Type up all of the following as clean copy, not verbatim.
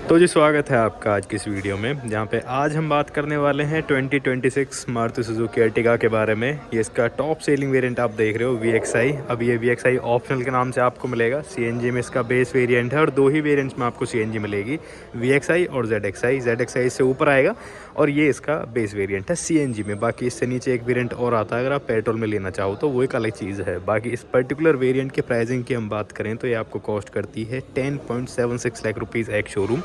तो जी स्वागत है आपका आज की इस वीडियो में, जहाँ पे आज हम बात करने वाले हैं 2026 मारुति सुजुकी अर्टिगा के बारे में। ये इसका टॉप सेलिंग वेरिएंट आप देख रहे हो VXI। अब ये VXI ऑप्शनल के नाम से आपको मिलेगा। CNG में इसका बेस वेरिएंट है और दो ही वेरिएंट्स में आपको CNG मिलेगी, VXI और ZXI। ZXI इससे ऊपर आएगा और ये इसका बेस वेरिएंट है CNG में। बाकी इससे नीचे एक वेरिएंट और आता है, अगर आप पेट्रोल में लेना चाहो तो वो एक अलग चीज़ है। बाकी इस पर्टिकुलर वेरिएंट के प्राइसिंग की हम बात करें तो ये आपको कॉस्ट करती है 10.76 लाख रुपीज़ एक शोरूम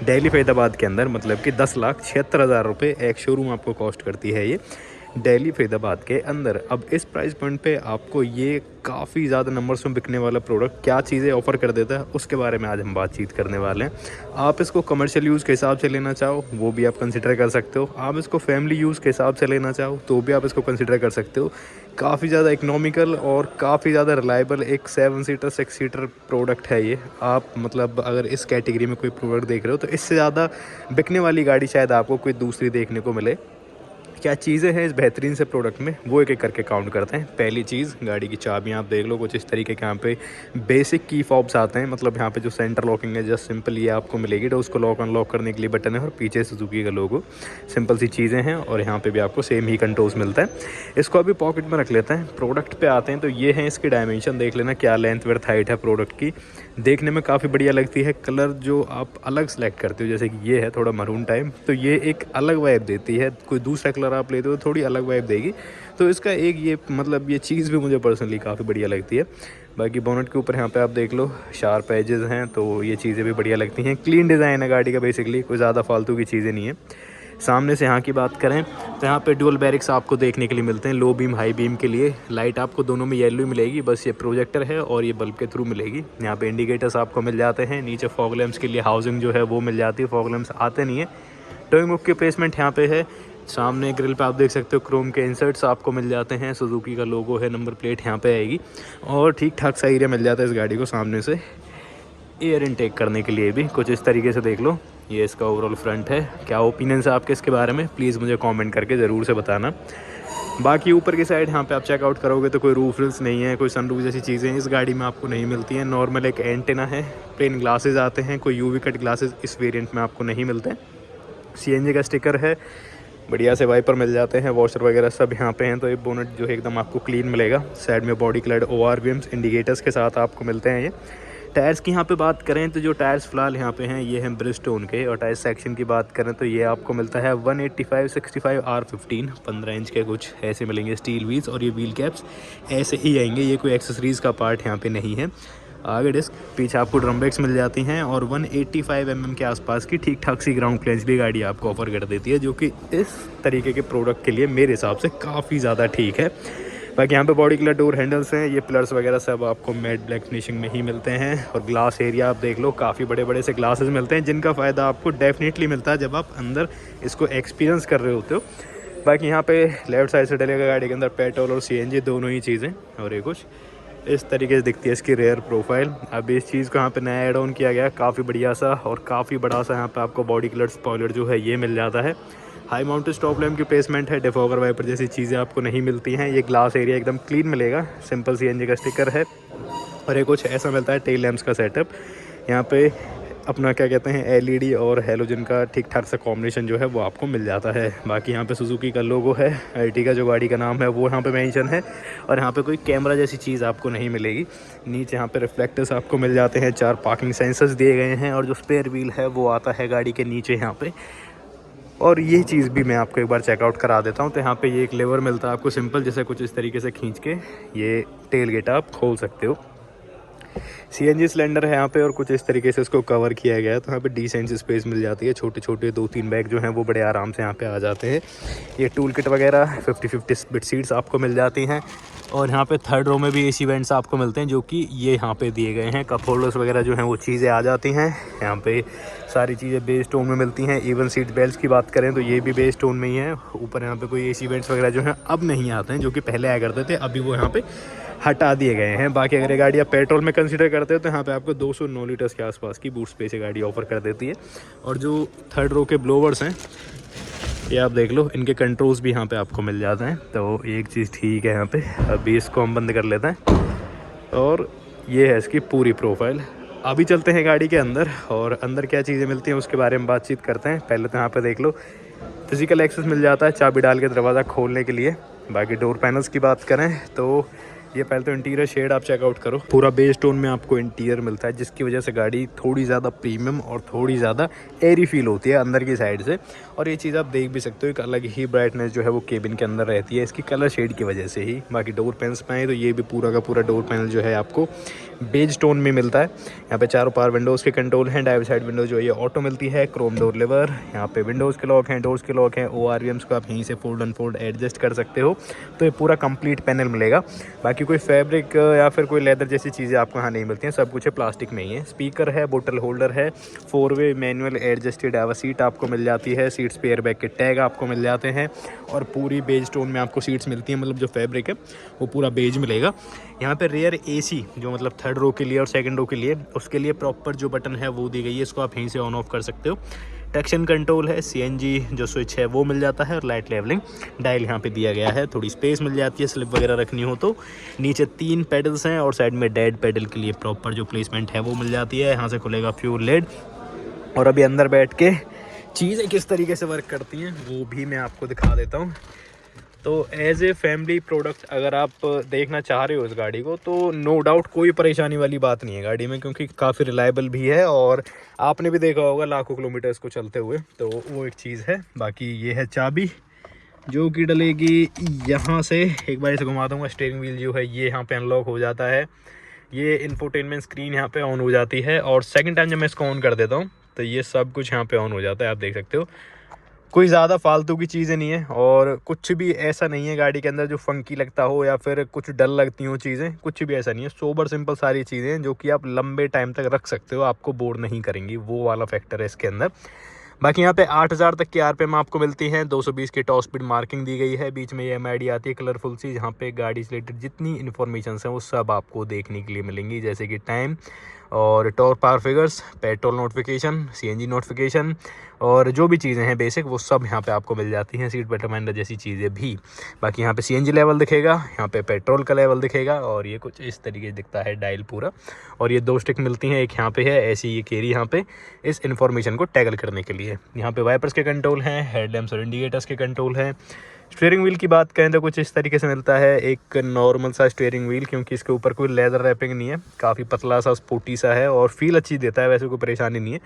दिल्ली फरीदाबाद के अंदर, मतलब कि 10,76,000 रुपये एक शोरूम आपको कॉस्ट करती है ये दिल्ली फरीदाबाद के अंदर। अब इस प्राइस पॉइंट पे आपको ये काफ़ी ज़्यादा नंबर्स में बिकने वाला प्रोडक्ट क्या चीज़ें ऑफ़र कर देता है उसके बारे में आज हम बातचीत करने वाले हैं। आप इसको कमर्शियल यूज़ के हिसाब से लेना चाहो वो भी आप कंसिडर कर सकते हो, आप इसको फैमिली यूज़ के हिसाब से लेना चाहो तो भी आप इसको कंसिडर कर सकते हो। काफ़ी ज़्यादा इकोनॉमिकल और काफ़ी ज़्यादा रिलायबल एक 7 सीटर 6 सीटर प्रोडक्ट है ये। आप मतलब अगर इस कैटेगरी में कोई प्रोडक्ट देख रहे हो तो इससे ज़्यादा बिकने वाली गाड़ी शायद आपको कोई दूसरी देखने को मिले। क्या चीज़ें हैं इस बेहतरीन से प्रोडक्ट में वो एक एक करके काउंट करते हैं। पहली चीज़, गाड़ी की चाबियाँ आप देख लो कुछ इस तरीके के यहाँ पे बेसिक की फॉब्स आते हैं। मतलब यहाँ पे जो सेंटर लॉकिंग है जस्ट सिंपल ये आपको मिलेगी, तो उसको लॉक अनलॉक करने के लिए बटन है और पीछे सुजुकी का लोगो। सिंपल सी चीज़ें हैं और यहाँ पे भी आपको सेम ही कंट्रोल्स मिलता है। इसको अभी पॉकेट में रख लेते हैं, प्रोडक्ट पे आते हैं। तो ये है इसकी डायमेंशन, देख लेना क्या लेंथ विड्थ हाइट है प्रोडक्ट की। देखने में काफ़ी बढ़िया लगती है। कलर जो आप अलग सेलेक्ट करते हो जैसे कि ये है थोड़ा मरून टाइप, तो ये एक अलग वाइब देती है। कोई दूसरा कलर आप लेते हो थोड़ी अलग वाइब देगी। तो इसका एक ये मतलब ये चीज़ भी मुझे पर्सनली काफ़ी बढ़िया लगती है। बाकी बोनट के ऊपर यहाँ पे आप देख लो शार्प एजेस हैं, तो ये चीज़ें भी बढ़िया लगती हैं। क्लीन डिज़ाइन है गाड़ी का, बेसिकली कोई ज़्यादा फालतू की चीज़ें नहीं है। सामने से यहाँ की बात करें तो यहाँ पे डुअल बैरिक्स आपको देखने के लिए मिलते हैं, लो बीम हाई बीम के लिए। लाइट आपको दोनों में येलो ही मिलेगी, बस ये प्रोजेक्टर है और ये बल्ब के थ्रू मिलेगी। यहाँ पे इंडिकेटर्स आपको मिल जाते हैं। नीचे फॉग लैंप्स के लिए हाउसिंग जो है वो मिल जाती है, फॉग लैंप्स आते नहीं है। टोइंग हुक के प्लेसमेंट यहाँ पे है। सामने ग्रिल पे आप देख सकते हो क्रोम के इंसर्ट्स आपको मिल जाते हैं। सुजुकी का लोगो है, नंबर प्लेट यहाँ पे आएगी और ठीक ठाक सा एरिया मिल जाता है इस गाड़ी को सामने से एयर इनटेक करने के लिए भी। कुछ इस तरीके से देख लो, ये इसका ओवरऑल फ्रंट है। क्या ओपिनियंस है आपके इसके बारे में प्लीज़ मुझे कमेंट करके ज़रूर से बताना। बाकी ऊपर की साइड यहाँ पे आप चेकआउट करोगे तो कोई रूफ रिल्स नहीं है, कोई सनरूफ जैसी चीज़ें इस गाड़ी में आपको नहीं मिलती हैं। नॉर्मल एक एंटेना है, प्लेन ग्लासेस आते हैं, कोई यूवी कट ग्लासेस इस वेरिएंट में आपको नहीं मिलते। CNG का स्टिकर है, बढ़िया से वाइपर मिल जाते हैं, वॉशर वगैरह सब यहाँ पे हैं। तो ये बोनट जो है एकदम आपको क्लीन मिलेगा। साइड में बॉडी कलर्ड ORVMs इंडिकेटर्स के साथ आपको मिलते हैं ये। टायर्स की यहाँ पे बात करें तो जो टायर्स फिलहाल यहाँ पे हैं ये हैं ब्रिजस्टोन के। और टायर सेक्शन की बात करें तो ये आपको मिलता है 185/65 R15, 15 इंच के कुछ ऐसे मिलेंगे स्टील व्हील्स। और ये व्हील कैप्स ऐसे ही आएंगे, ये कोई एक्सेसरीज़ का पार्ट यहाँ पे नहीं है। आगे डिस्क, पीछे आपको ड्रम ब्रेक्स मिल जाती हैं और 185 mm के आसपास की ठीक ठाक सी ग्राउंड क्लियरेंस भी गाड़ी आपको ऑफर कर देती है, जो कि इस तरीके के प्रोडक्ट के लिए मेरे हिसाब से काफ़ी ज़्यादा ठीक है। बाकी यहाँ पे बॉडी कलर डोर हैंडल्स हैं, ये पिलर्स वगैरह सब आपको मैट ब्लैक फिनिशिंग में ही मिलते हैं। और ग्लास एरिया आप देख लो, काफ़ी बड़े बड़े से ग्लासेस मिलते हैं जिनका फ़ायदा आपको डेफिनेटली मिलता है जब आप अंदर इसको एक्सपीरियंस कर रहे होते हो। बाकी यहाँ पे लेफ्ट साइड से डलेगा गाड़ी के अंदर पेट्रोल और CNG दोनों ही चीज़ें। और ये कुछ इस तरीके से दिखती है इसकी रेयर प्रोफाइल। अब इस चीज़ को यहाँ पे नया एड ऑन किया गया, काफ़ी बढ़िया सा और काफ़ी बड़ा सा यहाँ पे आपको बॉडी कलर स्पॉइलर जो है ये मिल जाता है। हाई माउंटेड स्टॉप लैम्प की प्लेसमेंट है, डिफॉगर वाइपर जैसी चीज़ें आपको नहीं मिलती हैं। ये ग्लास एरिया एकदम क्लीन मिलेगा, सिंपल CNG का स्टिकर है। और ये कुछ ऐसा मिलता है टेल लैम्प्स का सेटअप। यहाँ पे अपना क्या कहते हैं LED और हेलोजन का ठीक ठाक सा कॉम्बिनेशन जो है वो आपको मिल जाता है। बाकी यहाँ पे सुजुकी का लोगो है, अर्टिगा जो गाड़ी का नाम है वो यहाँ पे मेंशन है। और यहाँ पे कोई कैमरा जैसी चीज़ आपको नहीं मिलेगी। नीचे यहाँ पे रिफ्लेक्टर्स आपको मिल जाते हैं, 4 पार्किंग सेंसर्स दिए गए हैं और जो स्पेयर व्हील है वो आता है गाड़ी के नीचे यहाँ पे। और ये चीज़ भी मैं आपको एक बार चेकआउट करा देता हूँ। तो यहाँ पे ये एक लेवर मिलता है आपको सिंपल, जैसे कुछ इस तरीके से खींच के ये टेल गेट आप खोल सकते हो। CNG सिलेंडर है यहाँ पे और कुछ इस तरीके से इसको कवर किया गया है। तो यहाँ पे डिसेंट स्पेस मिल जाती है, छोटे छोटे 2-3 बैग जो हैं वो बड़े आराम से यहाँ पे आ जाते हैं। ये टूल किट वगैरह 50-50 बिट सीट्स आपको मिल जाती हैं। और यहाँ पे थर्ड रो में भी AC वेंट्स आपको मिलते हैं जो कि ये यहाँ पे दिए गए हैं। कप होल्डर्स वगैरह जो हैं वो चीज़ें आ जाती हैं। यहाँ पे सारी चीज़ें बेस टोन में मिलती हैं। इवन सीट बेल्ट की बात करें तो ये भी बेस टोन में ही है। ऊपर यहाँ पे कोई AC वेंट्स वगैरह जो हैं अब नहीं आते हैं, जो कि पहले आया करते थे, अभी वो यहाँ पे हटा दिए गए हैं। बाकी अगर ये गाड़ी आप पेट्रोल में कंसीडर करते हो तो यहाँ पे आपको 209 लीटर्स के आसपास की बूट स्पेस ये गाड़ी ऑफर कर देती है। और जो थर्ड रो के ब्लोवर्स हैं ये आप देख लो, इनके कंट्रोल्स भी यहाँ पे आपको मिल जाते हैं। तो एक चीज़ ठीक है यहाँ पे। अभी इसको हम बंद कर लेते हैं और ये है इसकी पूरी प्रोफाइल। अभी चलते हैं गाड़ी के अंदर और अंदर क्या चीज़ें मिलती हैं उसके बारे में बातचीत करते हैं। पहले तो यहाँ पे देख लो फिजिकल एक्सेस मिल जाता है चाबी डाल के दरवाज़ा खोलने के लिए। बाकी डोर पैनल्स की बात करें तो ये पहले तो इंटीरियर शेड आप चेकआउट करो, पूरा बेस टोन में आपको इंटीरियर मिलता है, जिसकी वजह से गाड़ी थोड़ी ज़्यादा प्रीमियम और थोड़ी ज़्यादा एयरी फील होती है अंदर की साइड से। और ये चीज़ आप देख भी सकते हो, एक अलग ही ब्राइटनेस जो है वो केबिन के अंदर रहती है इसकी कलर शेड की वजह से ही। बाकी डोर पैनल्स में आए तो ये भी पूरा का पूरा डोर पैनल जो है आपको बेज टोन में मिलता है। यहाँ पे चारों पावर विंडोज़ के कंट्रोल हैं, ड्राइवर साइड विंडो जो है ये ऑटो मिलती है, क्रोम डोर लिवर, यहाँ पे विंडोज़ के लॉक हैं, डोर्स के लॉक हैं, ORVMs को आप यहीं से फोल्ड अनफोल्ड एडजस्ट कर सकते हो। तो ये पूरा कंप्लीट पैनल मिलेगा। बाकी कोई फैब्रिक या फिर कोई लेदर जैसी चीज़ें आपको यहाँ नहीं मिलती हैं, सब कुछ है प्लास्टिक में ही है। स्पीकर है, बोतल होल्डर है, 4-वे मैनुअल एडजस्टेड ड्राइवर सीट आपको मिल जाती है, सीट्स पे एयरबैग के टैग आपको मिल जाते हैं और पूरी बेज टोन में आपको सीट्स मिलती हैं, मतलब जो फैब्रिक है वो पूरा बेज मिलेगा। यहाँ पे रेयर AC जो मतलब थर्ड रो के लिए और सेकंड रो के लिए, उसके लिए प्रॉपर जो बटन है वो दी गई है, इसको आप यहीं से ऑन ऑफ कर सकते हो। ट्रैक्शन कंट्रोल है, CNG जो स्विच है वो मिल जाता है और लाइट लेवलिंग डायल यहाँ पे दिया गया है। थोड़ी स्पेस मिल जाती है स्लिप वगैरह रखनी हो तो। नीचे 3 पेडल्स हैं और साइड में डेड पेडल के लिए प्रॉपर जो प्लेसमेंट है वो मिल जाती है। यहाँ से खुलेगा फ्यूल लेड। और अभी अंदर बैठ के चीज़ें किस तरीके से वर्क करती हैं वो भी मैं आपको दिखा देता हूँ। तो एज ए फैमिली प्रोडक्ट अगर आप देखना चाह रहे हो इस गाड़ी को तो नो डाउट कोई परेशानी वाली बात नहीं है गाड़ी में, क्योंकि काफ़ी रिलायबल भी है और आपने भी देखा होगा लाखों किलोमीटर्स को चलते हुए, तो वो एक चीज़ है। बाकी ये है चाबी जो कि डलेगी यहाँ से, एक बार इसे घुमा दूँगा। स्टीयरिंग व्हील जो है ये यहाँ पे अनलॉक हो जाता है, ये इंफोटेनमेंट स्क्रीन यहाँ पे ऑन हो जाती है और सेकंड टाइम जब मैं इसको ऑन कर देता हूँ तो ये सब कुछ यहाँ पे ऑन हो जाता है, आप देख सकते हो। कोई ज़्यादा फालतू की चीज़ें नहीं है और कुछ भी ऐसा नहीं है गाड़ी के अंदर जो फंकी लगता हो या फिर कुछ डल लगती हो चीज़ें, कुछ भी ऐसा नहीं है। सोबर सिंपल सारी चीज़ें हैं जो कि आप लंबे टाइम तक रख सकते हो, आपको बोर नहीं करेंगी, वो वाला फैक्टर है इसके अंदर। बाकी यहाँ पे 8000 तक की RPM आपको मिलती है, 220 की टॉप स्पीड मार्किंग दी गई है, बीच में ये MID आती है कलरफुल सी, जहाँ पे गाड़ी से रिलेटेड जितनी इन्फॉर्मेशन हैं वो सब आपको देखने के लिए मिलेंगी, जैसे कि टाइम और torque power figures, petrol notification, CNG notification और जो भी चीज़ें हैं बेसिक वो सब यहाँ पे आपको मिल जाती हैं, सीट बेल्ट रिमाइंडर जैसी चीज़ें भी। बाकी यहाँ पे CNG लेवल दिखेगा, यहाँ पे पेट्रोल का लेवल दिखेगा और ये कुछ इस तरीके से दिखता है डायल पूरा। और ये 2 स्टिक मिलती हैं, एक यहाँ पे है ऐसी ये कैरी यहाँ पे इस इन्फॉर्मेशन को टैगल करने के लिए। यहाँ पे वाइपर्स के कंट्रोल हैं, हेडलैम्प्स और इंडिकेटर्स के कंट्रोल हैं। स्टीयरिंग व्हील की बात करें तो कुछ इस तरीके से मिलता है, एक नॉर्मल सा स्टीयरिंग व्हील, क्योंकि इसके ऊपर कोई लेदर रैपिंग नहीं है, काफ़ी पतला सा स्पोर्टी सा है और फील अच्छी देता है, वैसे कोई परेशानी नहीं है।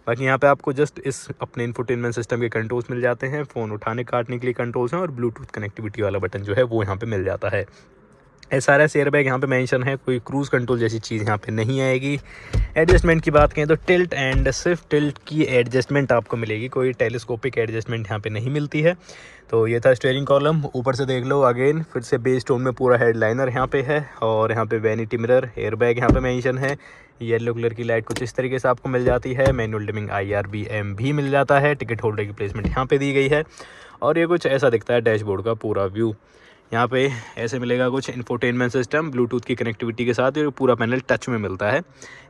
बाकी यहाँ पे आपको जस्ट इस अपने इंफोटेनमेंट सिस्टम के कंट्रोल्स मिल जाते हैं, फ़ोन उठाने काटने के लिए कंट्रोल्स हैं और ब्लूटूथ कनेक्टिविटी वाला बटन जो है वो यहाँ पे मिल जाता है। SRS एयरबैग यहाँ पे मेंशन है, कोई क्रूज़ कंट्रोल जैसी चीज़ यहाँ पे नहीं आएगी। एडजस्टमेंट की बात करें तो टिल्ट एंड सिर्फ टिल्ट की एडजस्टमेंट आपको मिलेगी, कोई टेलीस्कोपिक एडजस्टमेंट यहाँ पे नहीं मिलती है। तो ये था स्टीयरिंग कॉलम, ऊपर से देख लो अगेन फिर से बेस टोन में पूरा हेडलाइनर यहाँ पे है और यहाँ पे वैनिटी मिरर, एयरबैग यहाँ पे मेंशन है, येलो कलर की लाइट कुछ इस तरीके से आपको मिल जाती है, मैनुअल डिमिंग IRBM भी मिल जाता है, टिकट होल्डर की प्लेसमेंट यहाँ पे दी गई है और ये कुछ ऐसा दिखता है डैशबोर्ड का पूरा व्यू। यहाँ पे ऐसे मिलेगा कुछ इंफोटेनमेंट सिस्टम ब्लूटूथ की कनेक्टिविटी के साथ, ये पूरा पैनल टच में मिलता है।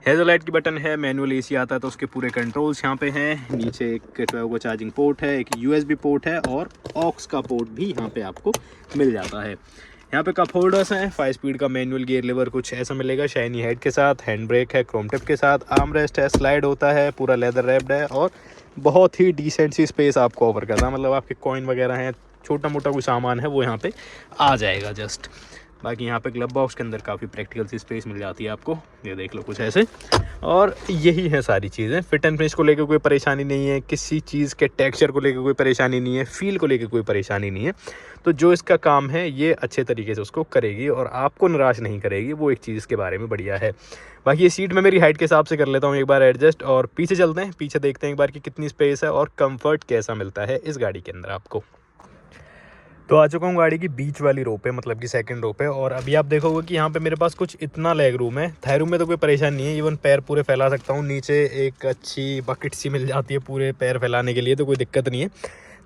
हेडलाइट की बटन है, मैनुअल AC आता है तो उसके पूरे कंट्रोल्स यहाँ पे हैं। नीचे एक 12 का चार्जिंग पोर्ट है, एक USB पोर्ट है और ऑक्स का पोर्ट भी यहाँ पे आपको मिल जाता है। यहाँ पे कप होल्डर्स हैं, 5 स्पीड का मैनुअल गियर लीवर कुछ ऐसा मिलेगा शाइनी हेड के साथ, हैंड ब्रेक है क्रोम टिप के साथ, आर्म रेस्ट है, स्लाइड होता है, पूरा लेदर रैप्ड है और बहुत ही डिसेंट सी स्पेस आपको ऑफर करता है, मतलब आपके कॉइन वगैरह हैं, छोटा मोटा कोई सामान है वो यहाँ पे आ जाएगा जस्ट। बाकी यहाँ पे ग्लब बॉक्स के अंदर काफ़ी प्रैक्टिकल सी स्पेस मिल जाती है आपको, ये देख लो कुछ ऐसे। और यही है सारी चीज़ें, फिट एंड फिनिश को लेकर कोई परेशानी नहीं है, किसी चीज़ के टेक्सचर को लेकर कोई परेशानी नहीं है, फील को लेकर कोई परेशानी नहीं है। तो जो इसका काम है ये अच्छे तरीके से उसको करेगी और आपको निराश नहीं करेगी, वो एक चीज़ इसके बारे में बढ़िया है। बाकी ये सीट मैं मेरी हाइट के हिसाब से कर लेता हूँ एक बार एडजस्ट और पीछे चलते हैं, पीछे देखते हैं एक बार कि कितनी स्पेस है और कंफर्ट कैसा मिलता है इस गाड़ी के अंदर आपको। तो आ चुका हूँ गाड़ी की बीच वाली रो पे, मतलब कि सेकंड रो पे, और अभी आप देखोगे कि यहाँ पे मेरे पास कुछ इतना लेग रूम है। थाई रूम में तो कोई परेशानी नहीं है, इवन पैर पूरे फैला सकता हूँ, नीचे एक अच्छी बकेट सी मिल जाती है पूरे पैर फैलाने के लिए, तो कोई दिक्कत नहीं है।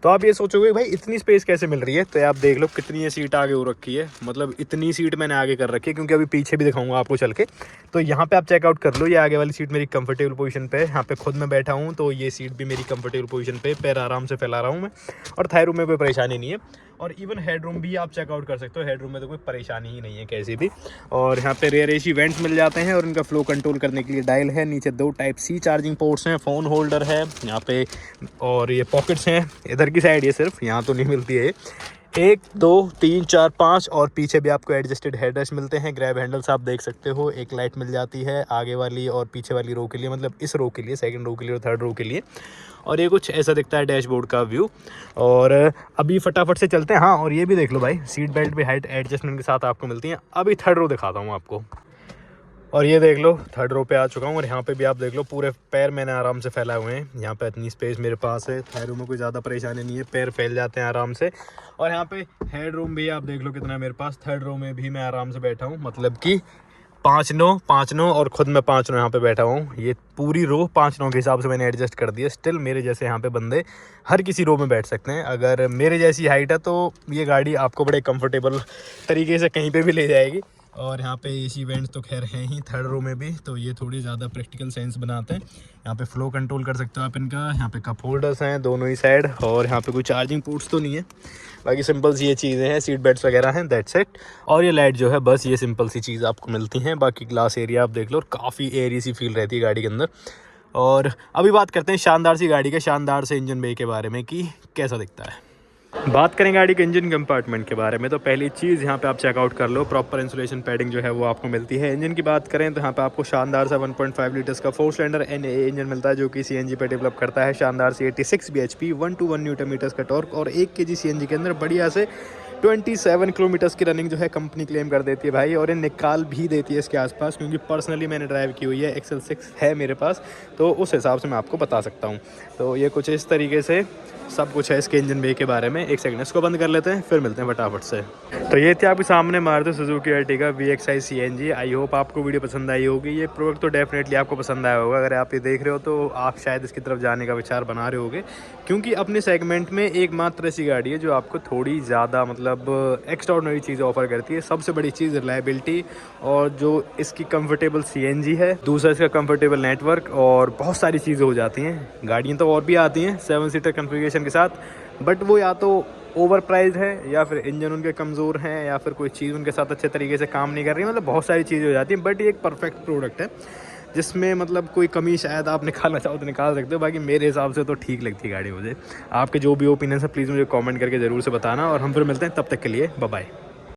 तो आप ये सोचोगे भाई इतनी स्पेस कैसे मिल रही है, तो आप देख लो कितनी ये सीट आगे हो रखी है, मतलब इतनी सीट मैंने आगे कर रखी है, क्योंकि अभी पीछे भी दिखाऊंगा आपको चल के। तो यहाँ पे आप चेकआउट कर लो, ये आगे वाली सीट मेरी कंफर्टेबल पोजीशन पे है, यहाँ पे खुद मैं बैठा हूँ तो ये सीट भी मेरी कंफर्टेबल पोजीशन पे, पैर आराम से फैला रहा हूँ मैं, और थाई रूम में कोई परेशानी नहीं है। और इवन हेडरूम भी आप चेकआउट कर सकते हो, हेडरूम में तो कोई परेशानी ही नहीं है कैसी भी। और यहाँ पे रेयर एसी वेंट्स मिल जाते हैं और इनका फ्लो कंट्रोल करने के लिए डायल है। नीचे 2 टाइप सी चार्जिंग पोर्ट्स हैं, फ़ोन होल्डर है यहाँ पे, और ये पॉकेट्स हैं इधर की साइड, ये सिर्फ यहाँ तो नहीं मिलती है। 1 2 3 4 5 और पीछे भी आपको एडजस्टेड हेडरेस्ट मिलते हैं। ग्रैब हैंडल्स आप देख सकते हो, एक लाइट मिल जाती है आगे वाली और पीछे वाली रो के लिए, मतलब इस रो के लिए, सेकंड रो के लिए और थर्ड रो के लिए। और ये कुछ ऐसा दिखता है डैशबोर्ड का व्यू। और अभी फटाफट से चलते हैं। हाँ, और ये भी देख लो भाई, सीट बेल्ट भी हाइट एडजस्टमेंट के साथ आपको मिलती हैं। अभी थर्ड रो दिखाता हूँ आपको। और ये देख लो, थर्ड रो पे आ चुका हूँ और यहाँ पे भी आप देख लो पूरे पैर मैंने आराम से फैलाए हुए हैं। यहाँ पे इतनी स्पेस मेरे पास है, थर्ड रो में कोई ज़्यादा परेशानी नहीं है, पैर फैल जाते हैं आराम से। और यहाँ पे हेड रूम भी आप देख लो कितना है मेरे पास। थर्ड रो में भी मैं आराम से बैठा हूँ, मतलब कि 5 नो और खुद मैं 5 नो यहाँ पे बैठा हूँ। ये पूरी रो 5 नो के हिसाब से मैंने एडजस्ट कर दिया। स्टिल मेरे जैसे यहाँ पे बंदे हर किसी रो में बैठ सकते हैं। अगर मेरे जैसी हाइट है तो ये गाड़ी आपको बड़े कंफर्टेबल तरीके से कहीं पे भी ले जाएगी। और यहाँ पे एसी वेंट्स तो खैर हैं ही थर्ड रो में भी, तो ये थोड़ी ज़्यादा प्रैक्टिकल सेंस बनाते हैं। यहाँ पे फ्लो कंट्रोल कर सकते हो आप इनका। यहाँ पे कप होल्डर्स हैं दोनों ही साइड, और यहाँ पे कोई चार्जिंग पोर्ट्स तो नहीं है, बाकी सिंपल सी ये चीज़ें हैं। सीट बेल्ट्स वगैरह हैं, दैट्स इट। और ये लाइट जो है बस ये सिंपल सी चीज़ आपको मिलती हैं। बाकी ग्लास एरिया आप देख लो, और काफ़ी एयरी सी फील रहती है गाड़ी के अंदर। और अभी बात करते हैं शानदार सी गाड़ी के शानदार से इंजन बे के बारे में कि कैसा दिखता है। बात करें गाड़ी के इंजन कंपार्टमेंट के बारे में, तो पहली चीज़ यहाँ पे आप चेकआउट कर लो, प्रॉपर इंसुलेशन पैडिंग जो है वो आपको मिलती है। इंजन की बात करें तो यहाँ पे आपको शानदार सा 1.5 लीटर्स का 4 सिलेंडर NA इंजन मिलता है, जो कि CNG पे डेवलप करता है। शानदार सी 86 bhp 1 न्यूटन मीटर्स का टॉर्क और 1 kg CNG के अंदर बढ़िया से 27 किलोमीटर्स की रनिंग जो है कंपनी क्लेम कर देती है भाई, और ये निकाल भी देती है इसके आसपास, क्योंकि पर्सनली मैंने ड्राइव की हुई है। XL6 है मेरे पास, तो उस हिसाब से मैं आपको बता सकता हूँ। तो ये कुछ इस तरीके से सब कुछ है इसके इंजन बे के बारे में। एक सेकंड इसको बंद कर लेते हैं, फिर मिलते हैं फटाफट से। तो ये थी आपके सामने Maruti Suzuki Ertiga VXI CNG। I hope आपको वीडियो पसंद आई होगी। ये प्रोडक्ट तो डेफिनेटली आपको पसंद आया होगा। अगर आप ये देख रहे हो तो आप शायद इसकी तरफ जाने का विचार बना रहे होगे, क्योंकि अपने सेगमेंट में एकमात्र ऐसी गाड़ी है जो आपको थोड़ी ज़्यादा मतलब एक्स्ट्राऑर्डिनरी चीज़ें ऑफर करती है। सबसे बड़ी चीज़ रिलायबिलिटी, और जो इसकी कंफर्टेबल CNG है, दूसरा इसका कंफर्टेबल नेटवर्क, और बहुत सारी चीज़ें हो जाती हैं। गाड़ियाँ तो और भी आती हैं 7 सीटर कन्फिगरेशन के साथ, बट वो या तो ओवर प्राइस है, या फिर इंजन उनके कमज़ोर हैं, या फिर कोई चीज़ उनके साथ अच्छे तरीके से काम नहीं कर रही है। मतलब बहुत सारी चीज़ें हो जाती हैं, बट ये एक परफेक्ट प्रोडक्ट है जिसमें मतलब कोई कमी शायद आप निकालना चाहो तो निकाल सकते हो। बाकी मेरे हिसाब से तो ठीक लगती है गाड़ी मुझे। आपके जो भी ओपिनियन है प्लीज़ मुझे कमेंट करके ज़रूर से बताना, और हम फिर मिलते हैं, तब तक के लिए बाय बाय।